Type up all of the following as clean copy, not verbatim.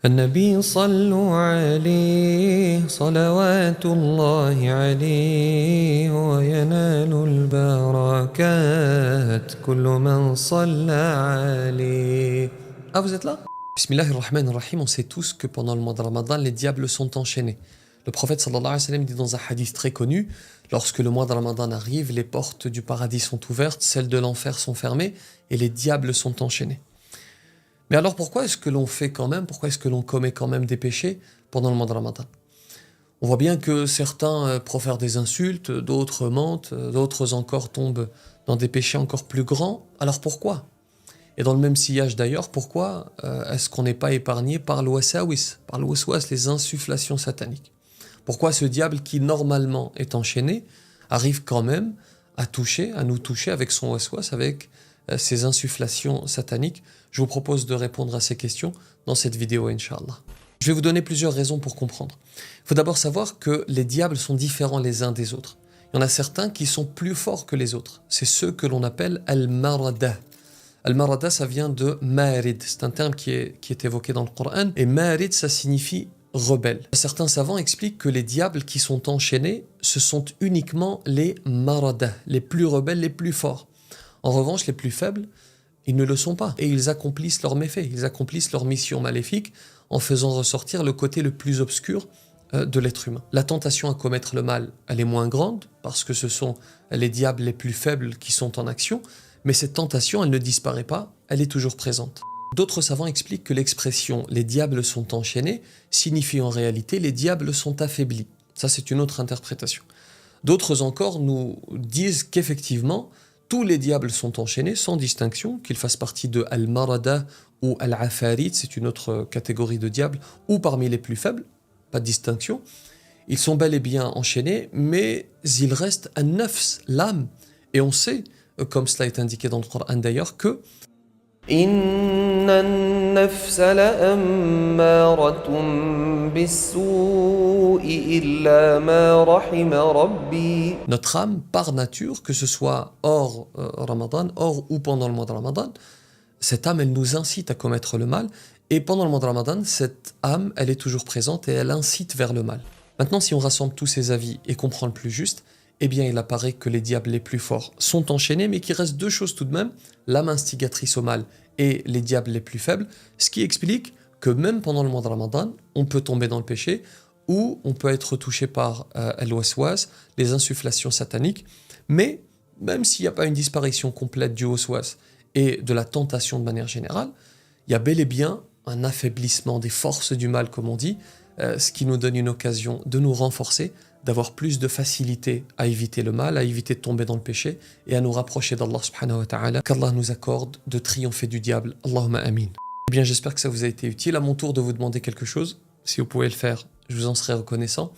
النبي صلوا عليه صلوات الله عليه وينال البركات كل من صلى عليه. Ah, vous êtes là? Bismillahirrahmanirrahim. On sait tous que pendant le mois de Ramadan, les diables sont enchaînés. Le prophète sallallahu alayhi wa sallam dit dans un hadith très connu, lorsque le mois de Ramadan arrive, les portes du paradis sont ouvertes, celles de l'enfer sont fermées et les diables sont enchaînés. Mais alors pourquoi est-ce que l'on fait quand même, pourquoi est-ce que l'on commet quand même des péchés pendant le mois de Ramadan? On voit bien que certains profèrent des insultes, d'autres mentent, d'autres encore tombent dans des péchés encore plus grands. Alors pourquoi? Et dans le même sillage d'ailleurs, pourquoi est-ce qu'on n'est pas épargné par le wasawis, par le waswas, les insufflations sataniques? Pourquoi ce diable qui normalement est enchaîné arrive quand même à nous toucher avec son waswas, avec ces insufflations sataniques? Je vous propose de répondre à ces questions dans cette vidéo, Inch'Allah. Je vais vous donner plusieurs raisons pour comprendre. Il faut d'abord savoir que les diables sont différents les uns des autres. Il y en a certains qui sont plus forts que les autres. C'est ceux que l'on appelle al-marada. Al-marada, ça vient de marid. C'est un terme qui est évoqué dans le Coran. Et marid, ça signifie rebelle. Certains savants expliquent que les diables qui sont enchaînés, ce sont uniquement les marada, les plus rebelles, les plus forts. En revanche, les plus faibles, ils ne le sont pas. Et ils accomplissent leurs méfaits, ils accomplissent leur mission maléfique en faisant ressortir le côté le plus obscur de l'être humain. La tentation à commettre le mal, elle est moins grande, parce que ce sont les diables les plus faibles qui sont en action, mais cette tentation, elle ne disparaît pas, elle est toujours présente. D'autres savants expliquent que l'expression « les diables sont enchaînés » signifie en réalité « les diables sont affaiblis ». Ça, c'est une autre interprétation. D'autres encore nous disent qu'effectivement, tous les diables sont enchaînés sans distinction, qu'ils fassent partie de Al-Marada ou Al-Afarit, c'est une autre catégorie de diables, ou parmi les plus faibles, pas de distinction. Ils sont bel et bien enchaînés, mais il reste un nafs, l'âme. Et on sait, comme cela est indiqué dans le Coran d'ailleurs, que notre âme, par nature, que ce soit hors Ramadan, hors ou pendant le mois de Ramadan, cette âme, elle nous incite à commettre le mal. Et pendant le mois de Ramadan, cette âme, elle est toujours présente et elle incite vers le mal. Maintenant, si on rassemble tous ces avis et qu'on prend le plus juste, eh bien, il apparaît que les diables les plus forts sont enchaînés, mais qu'il reste deux choses tout de même, l'âme instigatrice au mal et les diables les plus faibles, ce qui explique que même pendant le mois de Ramadan, on peut tomber dans le péché, ou on peut être touché par al-waswas, les insufflations sataniques, mais même s'il n'y a pas une disparition complète du waswas et de la tentation de manière générale, il y a bel et bien un affaiblissement des forces du mal, comme on dit, ce qui nous donne une occasion de nous renforcer, d'avoir plus de facilité à éviter le mal, à éviter de tomber dans le péché et à nous rapprocher d'Allah subhanahu wa ta'ala, qu'Allah nous accorde de triompher du diable. Allahumma amin. Eh bien, j'espère que ça vous a été utile. À mon tour de vous demander quelque chose, si vous pouvez le faire, je vous en serai reconnaissant.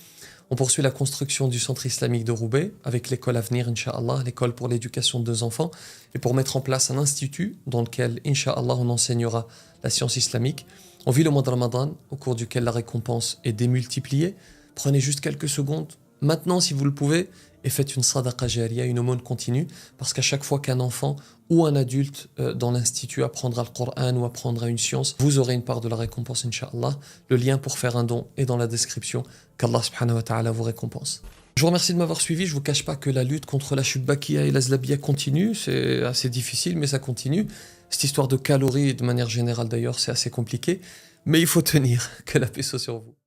On poursuit la construction du centre islamique de Roubaix avec l'école à venir, Inch'Allah, l'école pour l'éducation de 2 enfants, et pour mettre en place un institut dans lequel, Inch'Allah, on enseignera la science islamique. On vit le mois de Ramadan, au cours duquel la récompense est démultipliée. Prenez juste quelques secondes, maintenant si vous le pouvez, et faites une sadaqa jariya, une aumône continue, parce qu'à chaque fois qu'un enfant ou un adulte dans l'institut apprendra le Coran ou apprendra une science, vous aurez une part de la récompense, Inch'Allah. Le lien pour faire un don est dans la description. Qu'Allah subhanahu wa ta'ala vous récompense. Je vous remercie de m'avoir suivi. Je ne vous cache pas que la lutte contre la shubbakia et la zlabia continue. C'est assez difficile, mais ça continue. Cette histoire de calories, de manière générale d'ailleurs, c'est assez compliqué. Mais il faut tenir. Que la paix soit sur vous.